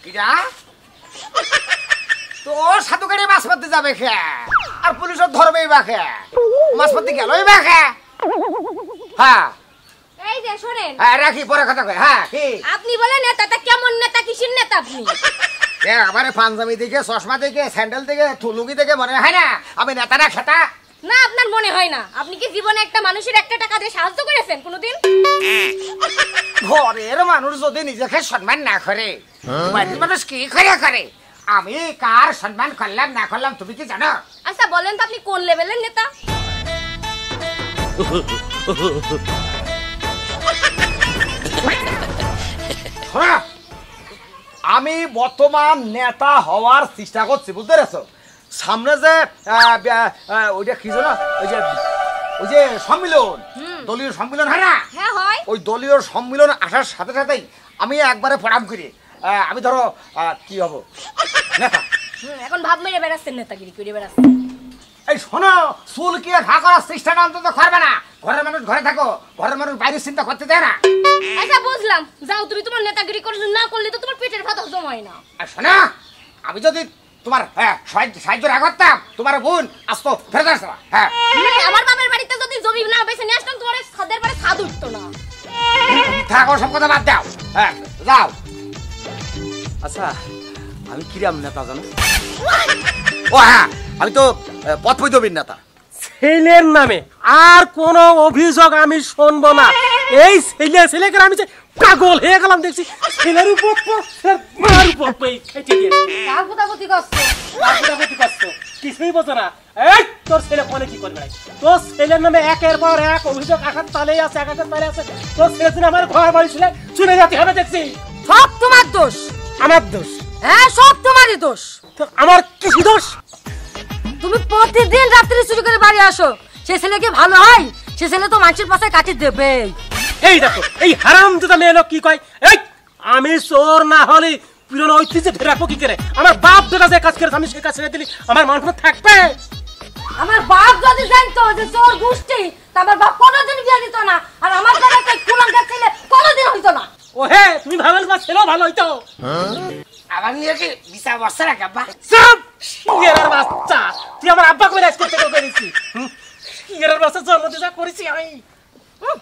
কিরা তো সাধু গাড়ি মাছ মারতে যাবে খে আর পুলিশও ধরবেই বা খে মাছ মারতে গেলই বা খে হ্যাঁ এই যে শুনেন হ্যাঁ রাখি পরে কথা কই হ্যাঁ কি আপনি বলেন নেতাটা কেমন নেতা কিসের নেতা আপনি আমারে পাঞ্জাবি দেখে চশমা দেখে স্যান্ডেল দেখে থুলুকি দেখে মনে হয় না আমি নেতা না খেতা না আপনার মনে হয় না আপনি কি জীবনে একটা মানুষের একটা টাকা দিয়ে সাহায্য করেছেন কোনোদিন ঘরের মানুষ যদি নিজেকে সম্মান না করে বাড়ির মানুষ কি করে আমি কার সম্মান করলাম না করলাম তুমি কি জানো আচ্ছা বলেন তো আপনি কোন লেভেলের নেতা আমি বর্তমান নেতা হওয়ার চেষ্টা করছি বুঝতে পেরেছো সামনে যে ওইটা কি জানো ওই যে সম্মিলন দলীয় সম্মিলন হয় না হ্যাঁ হয় ওই দলীয় সম্মিলন আসার সাথে সাথেই আমি একবারে প্রণাম করি আমি ধরো কি হব নেতা এখন ভাব মেরে বেড়াচ্ছেন নেতাগিরি করে বেড়াচ্ছেন এই শোনো চুল কি ঘা করার চেষ্টাটা অন্তত করবে না ঘরের মানুষ ঘরে থাকো ঘরের মানুষ বাইরে চিন্তা করতে দেয় না আচ্ছা বুঝলাম যাও তুমি তোমার নেতাগিরি করলে না করলে তো তোমার পেটের ভাত হজম হয় না আর শোনো আমি যদি তোমার সাহায্য না করতাম তোমার বোন আসতো ফেরত আসতো হ্যাঁ আমার বাবার বাড়িতে যদি জমি না বেছে নিয়ে আসতাম তোমার ছাদের বাড়ি ছাদ উঠতো না থাকো সব কথা বাদ দাও হ্যাঁ যাও আচ্ছা আমি কিরাম নেতা জানো ও হ্যাঁ আমি তো পথবৈধবীর নেতা ছেলের নামে আর কোন অভিযোগ আমি শুনবো না এই ছেলেকে আমি যে পাগল হয়ে গেলাম দেখছি ছেলের উপর মার উপর খেটে দিয়ে কার কথাগতি করছো কিছুই বোঝো না এই তোর ছেলে ফোনে কি করবে তোর ছেলের নামে একের পর এক অভিযোগ আঘাত তালেই আছে তোর ছেলে আমার ঘর বাড়ি ছিল চলে যেতে হবে দেখছি সব তোমার দোষ আমার দোষ হ্যাঁ সব তোমারই দোষ আমার কিছু দোষ তুমি প্রতিদিন রাত্রি চুরি করে বাড়ি আসো সে ছেলে কি ভালো হয় সে ছেলে তো মানুষের পাশে কাটি দেবে এই দেখো এই হারামজাদা মেয়ে লোক কি কয় এই আমি চোর না হলে পুরনো ঐতিহ্য ধরে রাখবো কি করে আমার বাপ দাদা যে কাজ করে আমি সে কাজ ছেড়ে দিলি আমার মান থাকবে আমার বাপ যদি জানতো যে চোর গোষ্ঠী তা আমার বাপ কোনোদিন বিয়ে দিত না আর আমার দাদা তো কুলাঙ্গার ছেলে কোনোদিন হইতো না ও হে তুমি ভাবেন বা ছেলেও ভালো হইতো আমার নিয়ে কি বিচার বসছে না কাব্বা সব এর বাচ্চা তুই আমার আব্বা করে আজকে থেকে করেছি এর বাচ্চা জন্ম দিয়ে যা করেছি আমি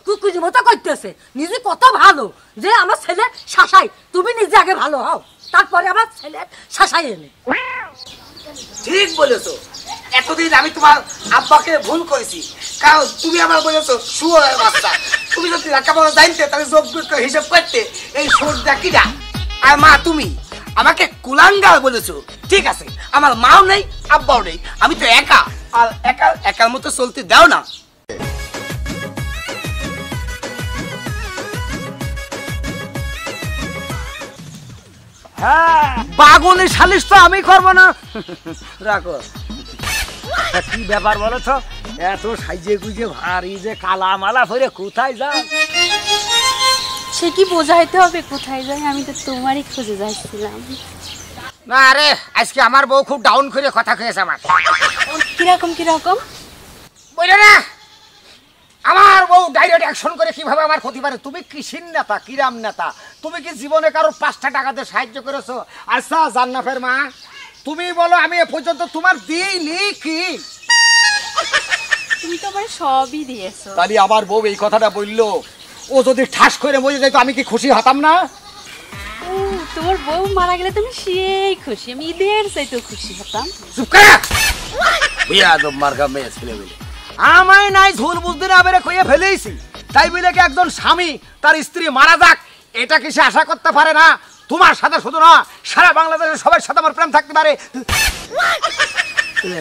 কুকুজি মতো করতেছে নিজে কত ভালো যে আমার ছেলে শাসাই তুমি নিজে আগে ভালো হও তারপরে আমার ছেলে শাসাই এনে ঠিক বলেছো এতদিন আমি তোমার আব্বাকে ভুল করেছি কারণ তুমি আমার বলেছো শুয়োরের বাচ্চা তুমি যদি লেখাপড়া জানতে তাহলে যোগ্য হিসাব করতে এই সুরটা কিনা আর মা তুমি আমাকে কুলাঙ্গার বলেছো ঠিক আছে আমার মাও নেই আব্বাও নেই আমি তো একা আর একার মতো চলতে দাও না হ্যাঁ বাগুনি সালিশ তো আমি করবো না রাখো কি ব্যাপার বলো তো এত সাইজে গুজে ভারী যে কালা মালা ফিরে কোথায় যাও সে কি বোঝাইতে হবে কোথায় যাই আমি তো তোমারই খুঁজে যাচ্ছিলাম না আরে আজকে আমার বউ খুব ডাউন করে কথা কয়েছে আমার কিরকম বলে না আমার বউ ডাইরেক্ট অ্যাকশন করে কিভাবে আমার ক্ষতি পারে তুমি কিসির নেতা কিরাম নেতা তুমি কি জীবনে কারো 5টা টাকাতে সাহায্য করেছো আচ্ছা জান্নাতের মা তুমি বলো আমি এ পর্যন্ত তোমার দিইনি কি তুমি তো আমার সবই দিয়েছো তাহলে আমার বউ এই কথাটা বললো ও যদি ঠাস করে মরে যেত আমি কি খুশি হতাম না তোমার বউ মারা গেলে তুমি সেই খুশি আমি ঈদের চাইতে খুশি হতাম চুপ কর বিয়াদব মার্কা মেয়ে ছেলে বলে আমায় নাই ঝুল বুঝতে না বেরে কইয়ে ফেলেইছি তাই বলে কি একজন স্বামী তার স্ত্রী মারা যাক এটা কি সে আশা করতে পারে না তোমার সাথে শুধু না সারা বাংলাদেশের সবার সাথে আমার প্রেম থাকতে পারে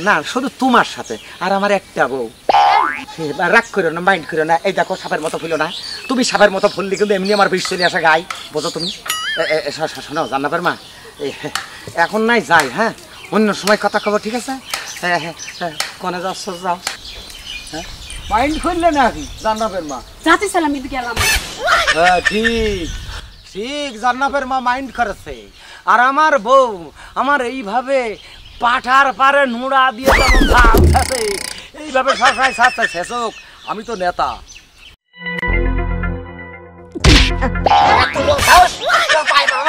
না শুধু তোমার সাথে আর আমার একটা বউ রাগ করো না মাইন্ড করো না এই দেখো সাপের মতো ফুলো না তুমি সাপের মতো ফুললি কিন্তু এমনি আমার বিষ চলে আসা গাই বোঝো তুমি শোনো জান্নাতের মা এখন নাই যাই হ্যাঁ অন্য সময় কথা কব ঠিক আছে হ্যাঁ কোনে যাচ্ছ যাও হ্যাঁ মাইন্ড করলে না কি জান্নাতের মা যাতে সালাম ঈদ গেলাম হ্যাঁ ঠিক জান্নাতের মা মাইন্ড করেছে আর আমার বউ আমার এইভাবে পাঠার পারে নোড়া দিয়ে যেমন উঠাছে এইভাবে সরকার শাস্তে শেষক আমি তো নেতা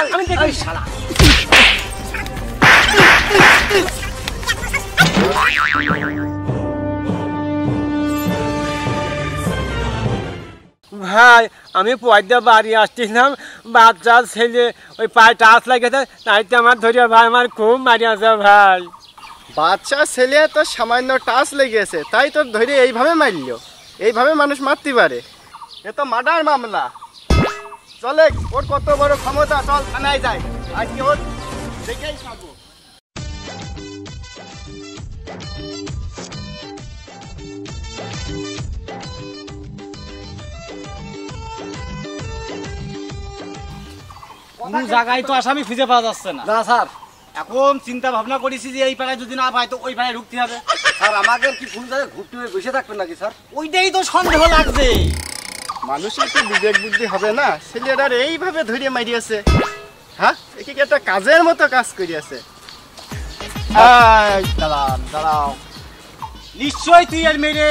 আমি ভাই আমি পয়দা বাড়ি আসছিলাম, বাচ্চা ছেলে ওই পায়ে টাচ লাগেছে, তাইতে আমার ধরিয়া ভাই আমার খুব মারিয়াছে ভাই। বাচ্চা ছেলে তো সামান্য টাচ লেগেছে তাই তোর ধরে এইভাবে মারলো? এইভাবে মানুষ মারতে পারে? এ তো মার্ডার মামলা। চলে, ওর কত বড় ক্ষমতা, চল থানায় যাই, আজকে ওর দেখেই খাবো। কোন জায়গায় তো আসামি খুঁজে পাওয়া যাচ্ছে না। না স্যার, এখন চিন্তা ভাবনা করেছি যে এই পাড়ায় যদি না পাই তো ওই পাড়ায় ঢুকতে হবে। স্যার আমাকে কি কোন জায়গায় ঘুরতে হয়ে বসে থাকবেন নাকি স্যার? ওইটাই তো সন্দেহ লাগছে। মানুষের কি বিবেক বুদ্ধি হবে না? ছেলেটার এইভাবে ধরে মারিয়েছে, হ্যাঁ? একে কি একটা কাজের মতো কাজ করিয়াছে? দাঁড়াও, নিশ্চয়ই তুই আর মেরে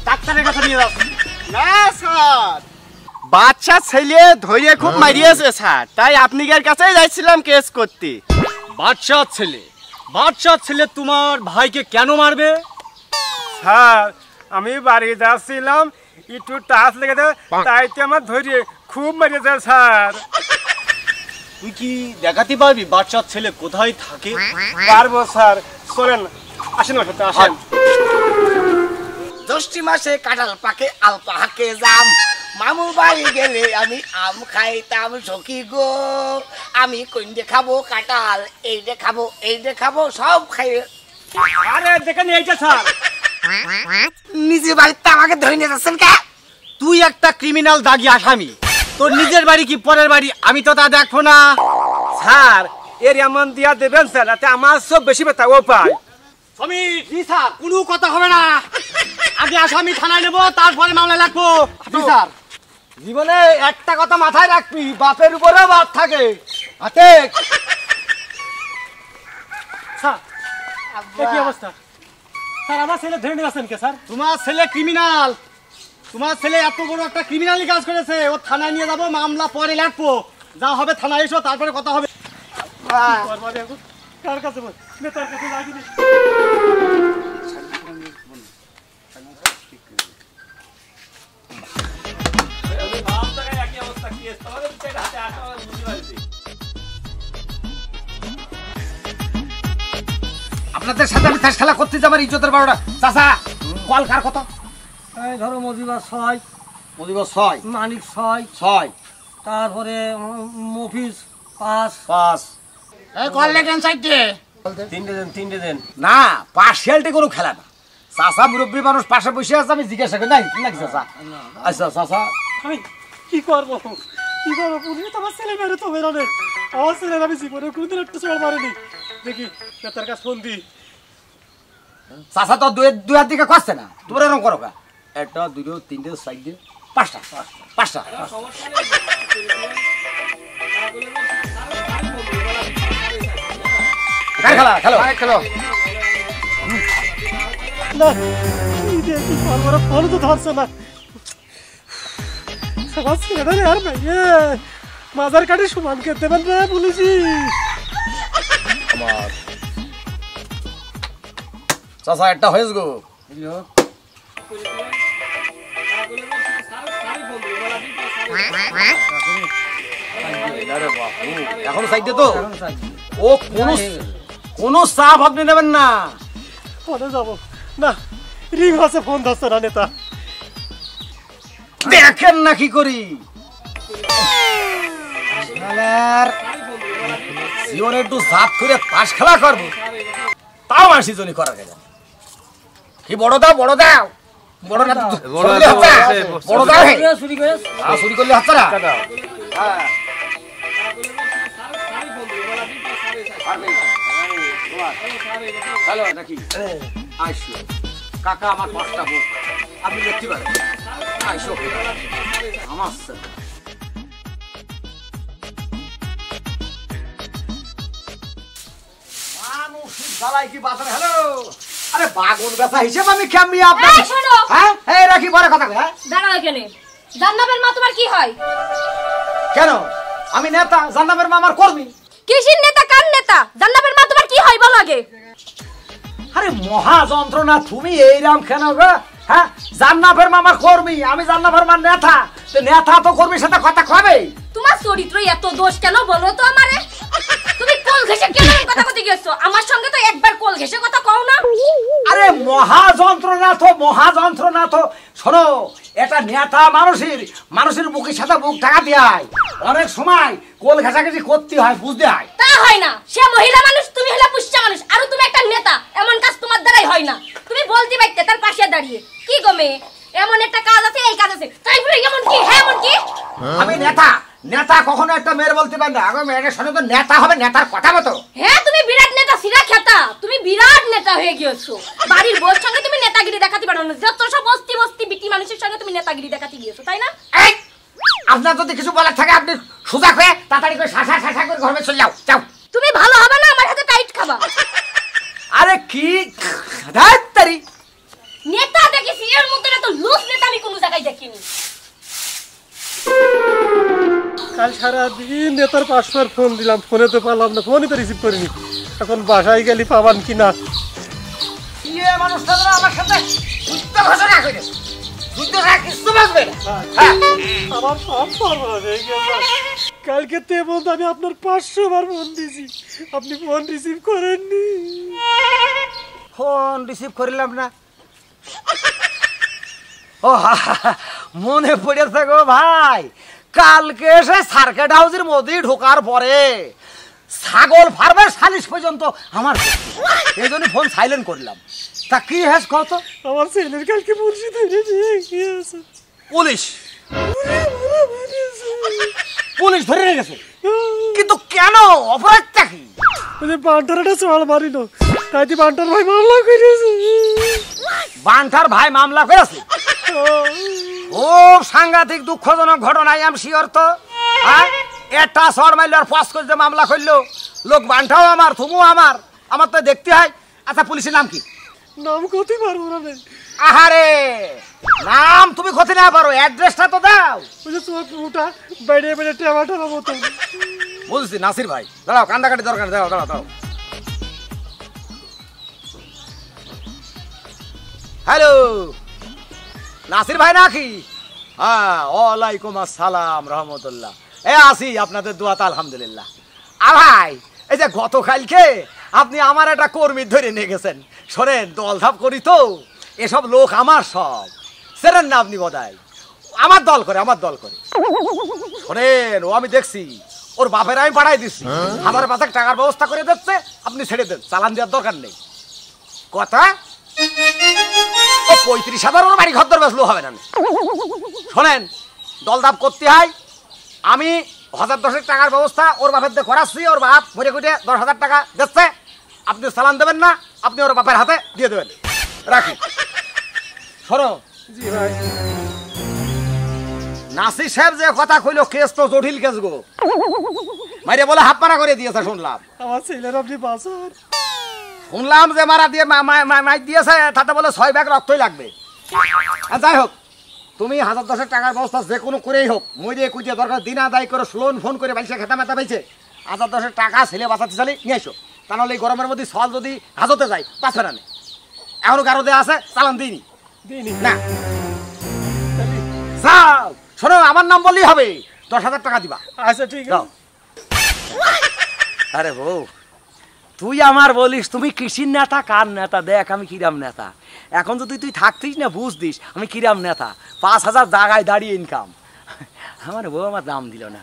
ডাক্তারের কাছে নিয়ে যাচ্ছি। না স্যার, বাচ্চা ছেলে ধরে খুব মারিয়েছে স্যার, তাই আপনাদের কাছেই যাইছিলাম কেস করতে। বাচ্চা ছেলে তোমার ভাইকে কেন মারবে? স্যার আমি বাড়ি যাচ্ছিলাম, একটু টাচ লেগেছে, তাইতে আমার ধরিয়ে খুব মারিয়েছে স্যার। তুই কি দেখাতে পারবি বাচ্চা ছেলে কোথায় থাকে? পারবো স্যার, চলেন, আসেন আমার সাথে, আসেন। জ্যৈষ্ঠী মাসে কাঁঠাল পাকে আলপা হাকে জাম, মামু বাড়ি গেলে আমি আম খাইতাম সখী গো, আমি কোনটা খাবো কাঁঠাল, এইটা খাবো এইটা খাবো, সব খাই। আরে দেখেন এইটা স্যার, নিজে বাড়িতে আমাকে ধরে নিয়ে যাচ্ছেন কে? তুই একটা ক্রিমিনাল দাগি আসামি, তোর নিজের বাড়ি কি পরের বাড়ি আমি তো তা দেখবো না। স্যার এর এমন দিয়া দেবেন স্যার, যাতে আমার সব বেশি ব্যথা ও পায়। সমীর, জি স্যার, কোনো কথা হবে না, আগে আসামি থানায় নেবো, তারপরে মামলা লাগবো। জি স্যার, জীবনে একটা কথা মাথায় রাখবি, বাপের উপরেও বাপ থাকে। হাতে স্যার এ কি অবস্থা? স্যার আমার ছেলে ধরে নিয়ে যাচ্ছেন কে স্যার? তোমার ছেলে ক্রিমিনাল, তোমার ছেলে এত বড় একটা ক্রিমিনালি কাজ করেছে, ও থানায় নিয়ে যাবো, মামলা পরে লাগবো। যা হবে থানায় এসো, তারপরে কথা হবে। কার কাছে বল, নেতার কাছে লাগিনি। আপনাদের সাথে আমি তাস খেলা করতে যাবার ইজ্জতের বারোটা। চাচা কল কার কত? এই ধরো মজিবার 6, মজিবর 6, মানিক 6, 6, তারপরে মফিজ 5। কল লেখেন সাইডে। তিনটে দেন। না, পার্সিয়ালটি কোনো খেলা না। চাচা মুরব্বী মানুষ পাশে বসে আছে, আমি জিজ্ঞাসা করি নাই কি নাকি চাচা? আচ্ছা চাচা, আমি কি করবো, কি করবো? পুলিশ তো আমার ছেলে মেরে তো বেরোবে, আমার ছেলের আমি জীবনে কোনদিন একটু চড় মারিনি। দেখি নেতার কাছে ফোন দিই। চাচা তো দুই হাত দিকে কষছে না, তোমরা এরকম করো কা? 1, 2, 3, 4, 5টা। খেলো। না কি করবো, ফোন তো ধরছে না। আমার ছেলেটা আর ভাইয়ে মাজার কাটে সমানকে দেবেন রে পুলিশি। চাচা একটা হয়েছে গো, এখন সাইডে তো ও কোনো চাপ আপনি নেবেন না। ফোনে যাবো না, রিং আছে, ফোন ধরছে না নেতা। দেখেন না কি করি, জীবনে একটু জাত করে পাশ খেলা করবো, তাও আসি জনি করার গেছে। কি বড় দাও বড় দাও চুরি করলে হাতটা নাকি? কাকা আমার 5টা বুক আপনি দেখতে পারেন। আমার আরে বাগুন ব্যথা হিসেবে আমি কেমনি আপনার হ্যাঁ এই রাখি বড় কথা হ্যাঁ দাঁড়াও এখানে। জান্নাবের মা তোমার কি হয়? কেন? আমি নেতা, জান্নাবের মা আমার কর্মী। কিসের নেতা, কার নেতা? জান্নাবের মা তোমার কি হয় বলো আগে। আরে মহা যন্ত্রণা, তুমি এইরাম কেন গো? হ্যাঁ, জান্নাফের মামার কর্মী, আমি জান্নাফের মার নেতা, তো নেতা তো কর্মীর সাথে কথা কবে? তোমার চরিত্র এত দোষ কেন বলো তো আমারে? তুমি কোল ঘেঁষে কেন কথা কইতে গেছো? আমার সঙ্গে তো একবার কোল ঘেঁষে কথা কও না। আরে মহা যন্ত্রণা তো শোনো, এটা নেতা মানুষের বুকের সাথে বুক টাকা দেয়, অনেক সময় কোল ঘেঁষাঘেঁষি করতে হয়, বুঝতে হয়। তা হয় না, সে মহিলা মানুষ, তুমি হলে পুষ্টা মানুষ, আর তুমি একটা নেতা, এমন কাজ তোমার দ্বারাই হয় না। তুমি বলতে পারতে তার পাশে দাঁড়িয়ে, কি গমে এমন একটা কাজ আছে, এই কাজ আছে, তাই বলে এমন কি? হ্যাঁ এমন কি? আমি নেতা কখনো একটা মেয়ের বলতে পারি না, আগে মেয়ের সঙ্গে তো নেতা হবে, নেতার কথা মতো। হ্যাঁ তুমি বিরাট নেতা, সিরা খেতা, তুমি বিরাট নেতা হয়ে গিয়েছো। বাড়ির বউর সঙ্গে তুমি নেতাগিরি দেখাতে পারো না, যত সব বস্তি বিটি মানুষের সঙ্গে তুমি নেতাগিরি দেখাতে গিয়েছো, তাই না? এই, আপনার যদি কিছু বলার থাকে আপনি সোজা হয়ে তাড়াতাড়ি করে শাসা করে ঘরে চলে যাও। তুমি ভালো হবে না, আমার হাতে টাইট খাবা। আরে কি ধাত্তারি নেতা দেখেছি, এর মধ্যে তো লুজ নেতা আমি কোনো জায়গায় দেখিনি। কাল সারাদিন নেতার 500 ফোন দিলাম, ফোনে তো পারলাম না, ফোনই তো রিসিভ করিনি। এখন বাসায় গেলি পাবান কিনা। ইয়ে মানুষটা আমার সাথে যুদ্ধ ঘোষণা করে, যুদ্ধ কিছু বাঁচবে না। হ্যাঁ, আমার সব সর্বনাশ হয়ে গেছে। কালকে তে বলতে আমি আপনার 500 বার ফোন দিয়েছি, আপনি ফোন রিসিভ করেননি। ফোন রিসিভ করিলাম না? ও মনে পড়েছে গো ভাই, কালকে এসে সার্কিট হাউসের মধ্যে ঢোকার পরে ছাগল ফার্মের সালিশ পর্যন্ত আমার, এই জন্য ফোন সাইলেন্ট করলাম। তা কি হ্যাস কত? আমার ছেলের কালকে মুর্শিদ হয়ে গিয়েছে। পুলিশ ধরে নিয়ে গেছে? কিন্তু কেন, অপরাধটা কি? বান্টারটা চড় মারিল, তাই বান্টার ভাই মামলা করেছে। বান্টার ভাই মামলা করেছে? ও সাংঘাতিক দুঃখজনক ঘটনা, আমি শিওর। তো একটা শহর মাইল আর পাস করতে মামলা করলো, লোক বান্টাও আমার, তুমিও আমার তো দেখতে হয়। আচ্ছা পুলিশের নাম কি? নাম কত পারবো না। আহারে, নাম তুমি ক্ষতি না পারো, অ্যাড্রেসটা তো দাও। ওটা বাইরে বাইরে টমাটোর মতো। বুঝছি নাসির ভাই, দাঁড়াও, কান্দাকাটি দরকার, দাঁড়াও। হ্যালো, নাসির ভাই নাকি? হ্যাঁ, ওয়ালাইকুম আসসালাম রহমতুল্লাহ। আসি আপনাদের দোয়াতে আলহামদুলিল্লাহ। ভাই, এই যে গতকালকে আপনি আমার একটা কর্মী ধরে নিয়ে গেছেন, শোনেন দলধাপ করি তো, এসব লোক আমার সব সেরেন না আপনি বোধহয়, আমার দল করে। শোনেন, ও আমি দেখছি, ওর বাপের আমি পাঠাই দিচ্ছি, আমার পাশে টাকার ব্যবস্থা করে দিচ্ছে, আপনি ছেড়ে দেন, চালান দেওয়ার দরকার নেই। কথা ও 35,000 ওর বাড়ি ঘর দর বেসলেও হবে না। শোনেন, দলদাপ করতে হয়, আমি 1010 টাকার ব্যবস্থা ওর বাপের দিয়ে করাচ্ছি, ওর বাপ মরে কুটে 10,000 টাকা দিচ্ছে, আপনি চালান দেবেন না, আপনি ওর বাপের হাতে দিয়ে দেবেন। রাখি। শোনো নাসির সাহেব যে কথা কইলো, কেস তো জটিল কেস গো, মাইরে বলে হাত মারা করে দিয়েছে শুনলাম। আমার ছেলের আপনি বাঁচান। শুনলাম যে মারা দিয়ে মাইক দিয়েছে, তাতে বলে 6 ব্যাগ রক্তই লাগবে। যাই হোক, তুমি 1010 টাকার ব্যবস্থা যে কোনো করেই হোক, মরে কুইতে দরকার দিন আদায় করে স্লোন ফোন করে বাইছে খেতা মেতা পাইছে, 1010 টাকা ছেলে বাঁচাতে চালি নিয়ে এসো, তা নাহলে এই গরমের মধ্যে সল যদি হাজতে যায় পাঁচবে না। এখনো কারো দেওয়া আছে, চালান দিইনি না। যাও, শোনো, আমার নাম বললেই হবে, 10,000 টাকা দিবা। আচ্ছা ঠিক আছে। আরে বউ, তুই আমার বলিস তুমি কৃষির নেতা, কার নেতা? দেখ আমি কিরাম নেতা। এখন যদি তুই থাকতিস না, বুঝতিস আমি কিরাম নেতা। 5,000 জায়গায় দাঁড়িয়ে ইনকাম। আমার বউ আমার দাম দিল না।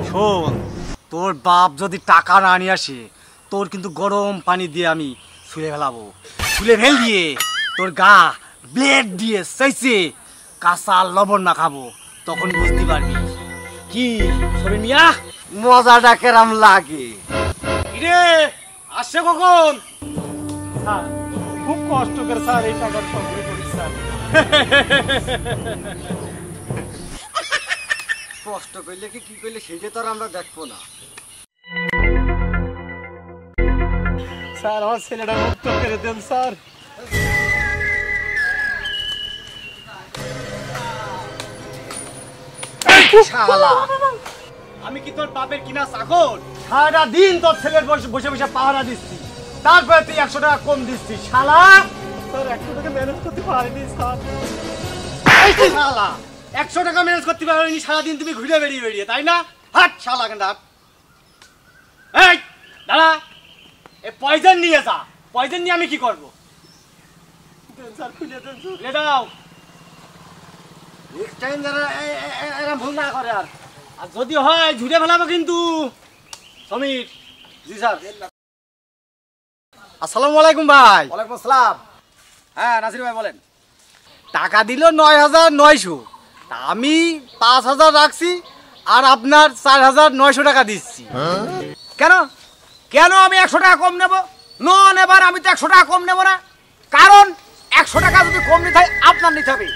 শোন, তোর বাপ যদি টাকা না নিয়ে আসে, তোর কিন্তু গরম পানি দিয়ে আমি ছুলে ফেলাবো। ছুলে ফেল দিয়ে তোর গা ব্লেড দিয়ে চাইছে কাঁচা লবণ না খাবো, তখন বুঝতে পারবি কি সবে মিয়া মজাটা কেরাম লাগে। রে আসছে কখন? স্যার খুব কষ্ট করে স্যার এই টাকার সংগ্রহ করি স্যার। কষ্ট করলে কি করলে সেটা তো আর আমরা দেখবো না। স্যার আমার ছেলেটা মুক্ত করে দেন স্যার। শালা আমি কি তোর বাপের কিনা চাকর? সারা দিন তোর ছেলের বসে বসে বসে পাহারা দিচ্ছি, তারপরে তুই 100 টাকা কম দিচ্ছিস। শালা স্যার 100 টাকা ম্যানেজ করতে পারিনি স্যার। এই তুই শালা 100 টাকা ম্যানেজ করতে পারবি সারাদিন তুমি ঘুরে বেরিয়ে তাই না? হাট শালা কেন হাট। এই দাঁড়া, এ পয়জন নিয়ে যা। পয়জন নিয়ে আমি কি করবো? স্যার খুলে দেন স্যার। খুলে দাও। নেক্সট টাইম যারা এরা ভুল না করে আর যদি হয় ঝুড়ে ফেলাবো কিন্তু। সমীর। জি স্যার। আসসালামু আলাইকুম ভাই। ওয়ালাইকুম আসসালাম। হ্যাঁ নাসির ভাই বলেন। টাকা দিল ৯,৯০০, তা আমি ৫,০০০ রাখছি আর আপনার ৪,৯০০ টাকা দিচ্ছি। কেন কেন আমি 100 টাকা কম নেব? নন এবার আমি তো 100 টাকা কম নেব না, কারণ 100 টাকা যদি কম নিতে হয় আপনার নিতে হবে।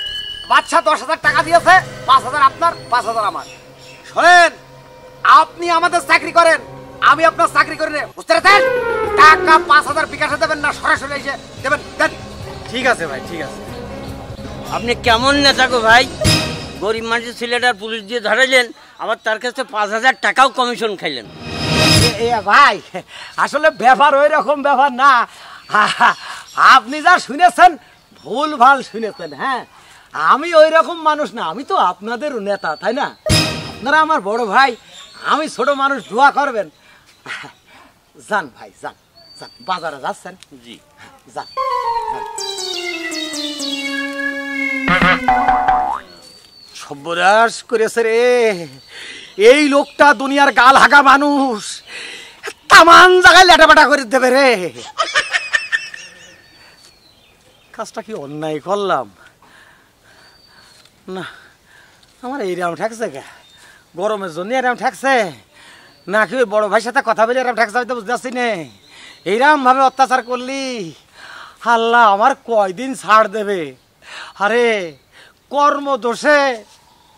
বাচ্চা 10,000 টাকা দিয়েছে, 5,000 আপনার, 5,000 আমার। শোনেন, আপনি আমাদের চাকরি করেন, আমি আপনার চাকরি করি না, বুঝতে পারছেন? টাকা 5,000 বিকাশে দেবেন না সরাসরি এসে দেবেন? দেন। ঠিক আছে ভাই, ঠিক আছে। আপনি কেমন নেতা গো ভাই? গরিব মানুষের ছেলেটার পুলিশ দিয়ে ধরাইলেন, আবার তার কাছে 5,000 টাকাও কমিশন খাইলেন। ভাই আসলে ব্যাপার ওই রকম ব্যাপার না, আপনি যা শুনেছেন ভুল ভাল শুনেছেন। হ্যাঁ, আমি ওই রকম মানুষ না, আমি তো আপনাদের নেতা, তাই না? আপনারা আমার বড় ভাই, আমি ছোট মানুষ, দোয়া করবেন। যান ভাই যান যান, বাজারে যাচ্ছেন? জি যান। সর্বনাশ করেছে রে এই লোকটা, দুনিয়ার গাল হাগা মানুষ, তামান জায়গায় লেটাপাটা করে দেবে রে। কাজটা কি অন্যায় করলাম না? আমার এইরাম ঠেকছে কে? গরমের জন্য এরাম ঠেকছে নাকি ওই বড় ভাইয়ের সাথে কথা বলে এরাম ঠেকছে? আমি তো বুঝতে পারছি না। এইরাম ভাবে অত্যাচার করলি আল্লাহ আমার কয়দিন ছাড় দেবে? আরে কর্ম দোষে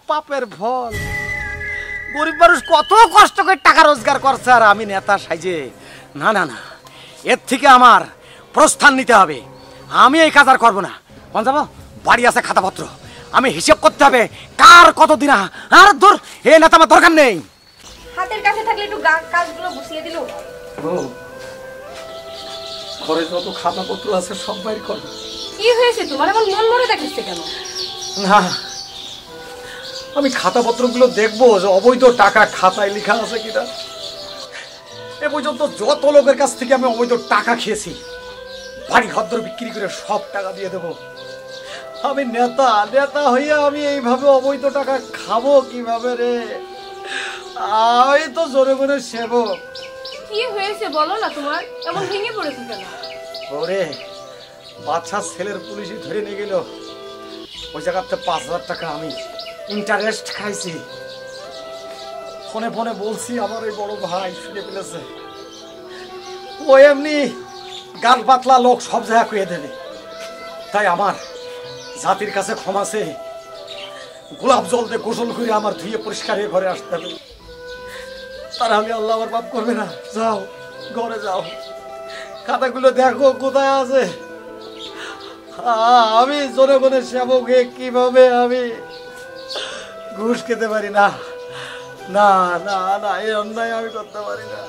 পাপের ফল। গরিব মানুষ কত কষ্ট করে টাকা রোজগার করছে, আর আমি নেতা সাইজে? না না না, এর থেকে আমার প্রস্থান নিতে হবে। আমি এই কাজ আর করবো না। কোন যাবো? বাড়ি আছে খাতাপত্র, আমি হিসেব করতে হবে কার কত দিন। আর ধর এ নেতা আমার দরকার নেই। হাতের কাছে থাকলে একটু কাজগুলো গুছিয়ে দিল। ঘরে যত খাতাপত্র আছে সব বাইর কর। কি হয়েছে তোমার, এমন মন মরে দেখাচ্ছে কেন? না, আমি খাতাপত্রগুলো দেখবো যে অবৈধ টাকা খাতায় লেখা আছে কিনা। এ পর্যন্ত যত লোকের কাছ থেকে আমি অবৈধ টাকা খেয়েছি, বাড়ি ঘর বিক্রি করে সব টাকা দিয়ে দেবো। আমি নেতা, নেতা হইয়া আমি এইভাবে অবৈধ টাকা খাবো কিভাবে রে? আমি তো জনগণের সেবক। কি হয়েছে বলো না তোমার, এমন ভেঙে পড়েছো কেন? ওরে বাচ্চা ছেলের পুলিশই ধরে নিয়ে গেল, ওই জায়গাতে 5,000 টাকা আমি ইন্টারেস্ট খাইছি। ফোনে ফোনে বলছি, আমার ওই বড় ভাই শুনে ফেলেছে। ও এমনি গাল পাতলা লোক, সব জায়গা কুয়ে দেবে। তাই আমার জাতির কাছে ক্ষমা চেয়ে গোলাপ জল দিয়ে গোসল করে আমার ধুয়ে পরিষ্কার হয়ে ঘরে আসতে হবে। তারা আমি আল্লাহ আমার পাপ করবে না। যাও ঘরে যাও, খাতাগুলো দেখো কোথায় আছে। আমি জনগণের সেবক হয়ে কিভাবে আমি ঘুষ খেতে পারি না? না না না, এই অন্যায় আমি করতে পারি না।